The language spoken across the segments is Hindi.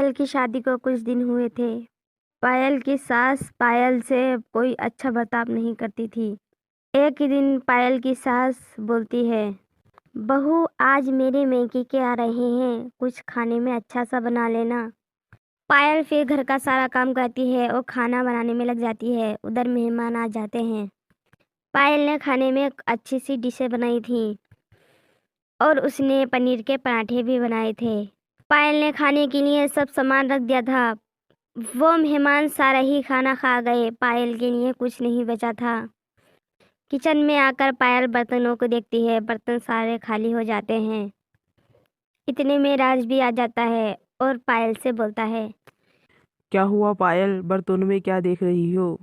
पायल की शादी को कुछ दिन हुए थे। पायल की सास पायल से कोई अच्छा बर्ताव नहीं करती थी। एक दिन पायल की सास बोलती है, बहू आज मेरे मैके के आ रहे हैं, कुछ खाने में अच्छा सा बना लेना। पायल फिर घर का सारा काम करती है और खाना बनाने में लग जाती है। उधर मेहमान आ जाते हैं। पायल ने खाने में अच्छी सी डिशें बनाई थी और उसने पनीर के पराठे भी बनाए थे। पायल ने खाने के लिए सब सामान रख दिया था। वो मेहमान सारा ही खाना खा गए। पायल के लिए कुछ नहीं बचा था। किचन में आकर पायल बर्तनों को देखती है। बर्तन सारे खाली हो जाते हैं। इतने में राज भी आ जाता है और पायल से बोलता है, क्या हुआ पायल, बर्तनों में क्या देख रही हो?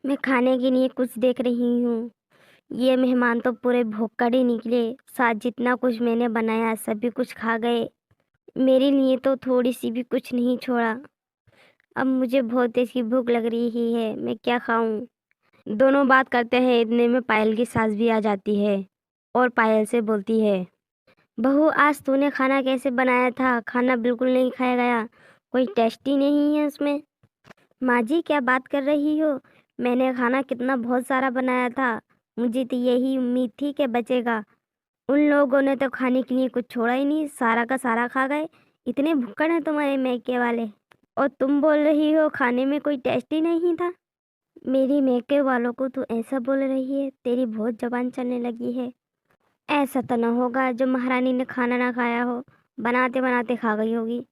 मैं खाने के लिए कुछ देख रही हूँ। ये मेहमान तो पूरे भोक्कड़ निकले। साथ जितना कुछ मैंने बनाया सभी कुछ खा गए। मेरे लिए तो थोड़ी सी भी कुछ नहीं छोड़ा। अब मुझे बहुत तेज की भूख लग रही है, मैं क्या खाऊं? दोनों बात करते हैं। इतने में पायल की सास भी आ जाती है और पायल से बोलती है, बहू आज तूने खाना कैसे बनाया था? खाना बिल्कुल नहीं खाया गया, कोई टेस्ट ही नहीं है उसमें। माँ जी क्या बात कर रही हो? मैंने खाना कितना बहुत सारा बनाया था। मुझे तो यही उम्मीद थी कि बचेगा। उन लोगों ने तो खाने के लिए कुछ छोड़ा ही नहीं, सारा का सारा खा गए। इतने भुक्कड़ हैं तुम्हारे मैके वाले। और तुम बोल रही हो खाने में कोई टेस्ट ही नहीं था। मेरी मैके वालों को तू ऐसा बोल रही है? तेरी बहुत जबान चलने लगी है। ऐसा तो ना होगा जो महारानी ने खाना ना खाया हो, बनाते बनाते खा गई होगी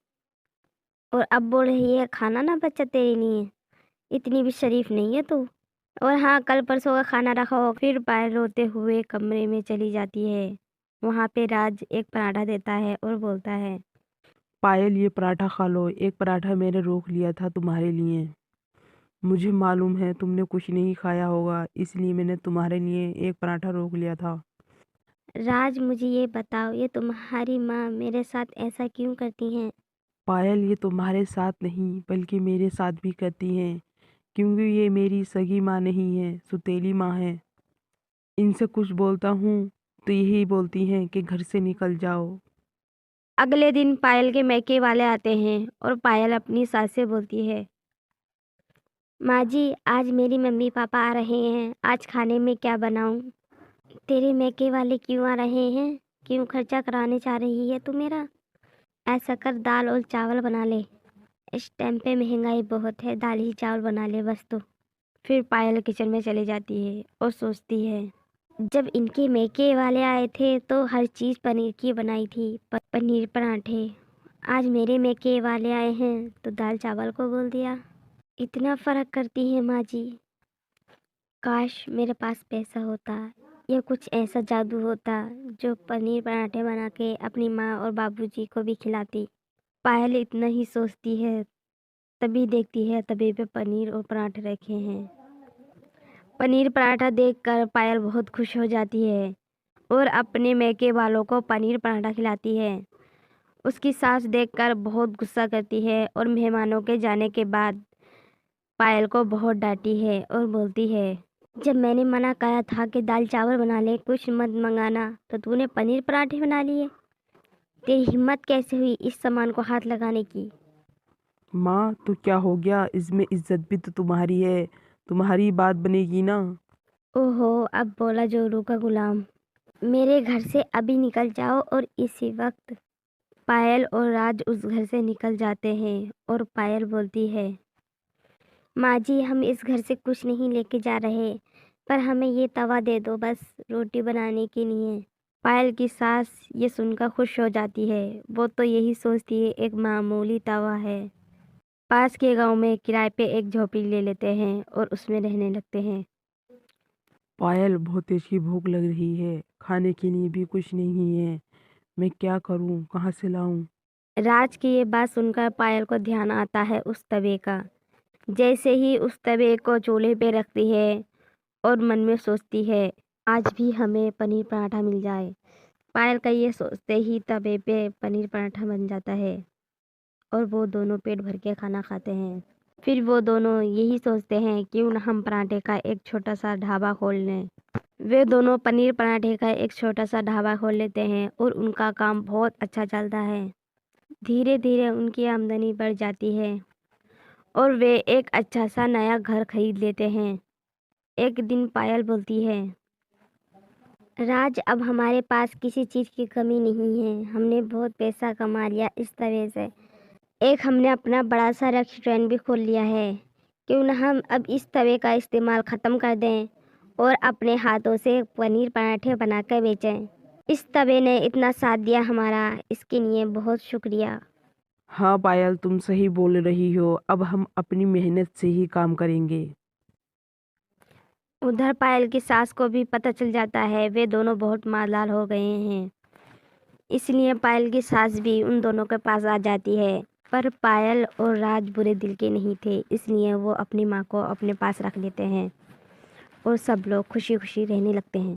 और अब बोल रही है खाना ना बचा तेरे लिए। इतनी भी शरीफ नहीं है तू। और हाँ, कल परसों का खाना रखा हो। फिर पायल रोते हुए कमरे में चली जाती है। वहाँ पे राज एक पराठा देता है और बोलता है, पायल ये पराठा खा लो, एक पराठा मैंने रोक लिया था तुम्हारे लिए। मुझे मालूम है तुमने कुछ नहीं खाया होगा, इसलिए मैंने तुम्हारे लिए एक पराठा रोक लिया था। राज मुझे ये बताओ, ये तुम्हारी माँ मेरे साथ ऐसा क्यों करती हैं? पायल ये तुम्हारे साथ नहीं बल्कि मेरे साथ भी करती हैं, क्योंकि ये मेरी सगी माँ नहीं है, सुतेली माँ है। इनसे कुछ बोलता हूँ तो यही बोलती हैं कि घर से निकल जाओ। अगले दिन पायल के मैके वाले आते हैं और पायल अपनी सास से बोलती है, माँ जी आज मेरी मम्मी पापा आ रहे हैं, आज खाने में क्या बनाऊं? तेरे मैके वाले क्यों आ रहे हैं? क्यों खर्चा कराने चाह रही है तू मेरा? ऐसा कर दाल और चावल बना ले। इस टाइम पे महंगाई बहुत है, दाल ही चावल बना ले बस तू। फिर पायल किचन में चली जाती है और सोचती है, जब इनके मैके वाले आए थे तो हर चीज़ पनीर की बनाई थी, पनीर पराठे। आज मेरे मैके वाले आए हैं तो दाल चावल को बोल दिया। इतना फर्क करती है माँ जी। काश मेरे पास पैसा होता या कुछ ऐसा जादू होता जो पनीर पराठे बना के अपनी माँ और बाबूजी को भी खिलाती। पायल इतना ही सोचती है, तभी देखती है तवे पे पनीर और पराठे रखे हैं। पनीर पराठा देखकर पायल बहुत खुश हो जाती है और अपने मैके वालों को पनीर पराठा खिलाती है। उसकी सास देखकर बहुत गुस्सा करती है और मेहमानों के जाने के बाद पायल को बहुत डांटी है और बोलती है, जब मैंने मना करा था कि दाल चावल बना ले, कुछ मत मंगाना, तो तूने पनीर पराठे बना लिए। तेरी हिम्मत कैसे हुई इस सामान को हाथ लगाने की? माँ तो क्या हो गया, इसमें इज्जत भी तो तुम्हारी है, तुम्हारी बात बनेगी ना। ओहो, अब बोला जोरू का गुलाम। मेरे घर से अभी निकल जाओ। और इसी वक्त पायल और राज उस घर से निकल जाते हैं और पायल बोलती है, माँ जी हम इस घर से कुछ नहीं लेके जा रहे, पर हमें ये तवा दे दो बस रोटी बनाने के लिए। पायल की सास ये सुनकर खुश हो जाती है। वो तो यही सोचती है एक मामूली तवा है। पास के गांव में किराए पे एक झोपड़ी ले लेते हैं और उसमें रहने लगते हैं। पायल बहुत तेज की भूख लग रही है, खाने के लिए भी कुछ नहीं है। मैं क्या करूँ, कहाँ से लाऊं? राज की ये बात सुनकर पायल को ध्यान आता है उस तवे का। जैसे ही उस तवे को चूल्हे पे रखती है और मन में सोचती है, आज भी हमें पनीर पराठा मिल जाए। पायल का ये सोचते ही तवे पे पनीर पराठा बन जाता है और वो दोनों पेट भर के खाना खाते हैं। फिर वो दोनों यही सोचते हैं क्यों ना हम पराठे का एक छोटा सा ढाबा खोल लें। वे दोनों पनीर पराठे का एक छोटा सा ढाबा खोल लेते हैं और उनका काम बहुत अच्छा चलता है। धीरे धीरे उनकी आमदनी बढ़ जाती है और वे एक अच्छा सा नया घर खरीद लेते हैं। एक दिन पायल बोलती है, राज, अब हमारे पास किसी चीज़ की कमी नहीं है। हमने बहुत पैसा कमा लिया इस तरह से। एक हमने अपना बड़ा सा रेस्टोरेंट भी खोल लिया है। क्यों ना हम अब इस तवे का इस्तेमाल ख़त्म कर दें और अपने हाथों से पनीर पराठे बनाकर बेचें। इस तवे ने इतना साथ दिया हमारा, इसके लिए बहुत शुक्रिया। हाँ पायल, तुम सही बोल रही हो। अब हम अपनी मेहनत से ही काम करेंगे। उधर पायल की सास को भी पता चल जाता है। वे दोनों बहुत मालाल हो गए हैं। इसलिए पायल की सास भी उन दोनों के पास आ जाती है। पर पायल और राज बुरे दिल के नहीं थे, इसलिए वो अपनी माँ को अपने पास रख लेते हैं और सब लोग खुशी खुशी रहने लगते हैं।